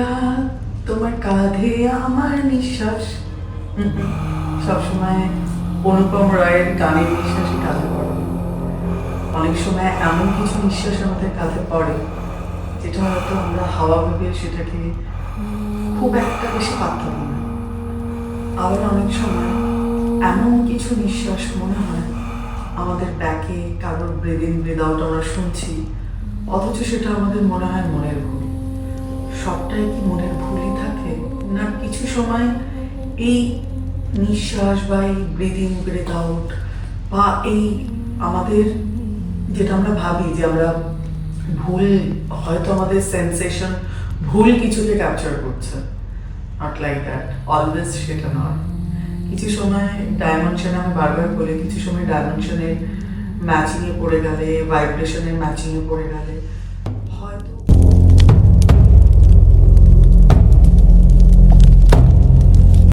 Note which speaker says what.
Speaker 1: রাত তোমার কাঁধে আমার নিঃশ্বাস। সবসময় অনুপম রায়ের গানের নিঃশ্বাসই কাঁধে পড়ে। অনেক সময় এমন কিছু নিঃশ্বাস আমাদের কাঁধে পড়ে যেটা হয়তো আমরা হাওয়া ভেবে সেটাকে খুব একটা বেশি পাত্তা দিই না। আবার অনেক সময় এমন কিছু নিঃশ্বাস মনে হয় আমাদের ব্যাকে কারোর ব্রিদ ইন ব্রিদ আউট আমরা শুনছি, অথচ সেটা আমাদের মনে হয় মনের ভুল। সবটাই কি মনের ভুলই থাকে, না কিছু সময় এই নিঃশ্বাস বা এই ব্রিদ ইন ব্রিদ আউট বা এই আমাদের যেটা আমরা ভাবি যে আমরা ভুল, হয়তো আমাদের সেন্সেশন ভুল কিছুকে ক্যাপচার করছে, নট লাইক দ্যাট, অলওয়েজ সেটা নয়। কিছু সময় ডাইমেনশনে, আমি বারবার বলি, কিছু সময় ডাইমেনশনের ম্যাচিংয়ে পড়ে গেলে, ভাইব্রেশনের ম্যাচিংয়ে পড়ে গেলে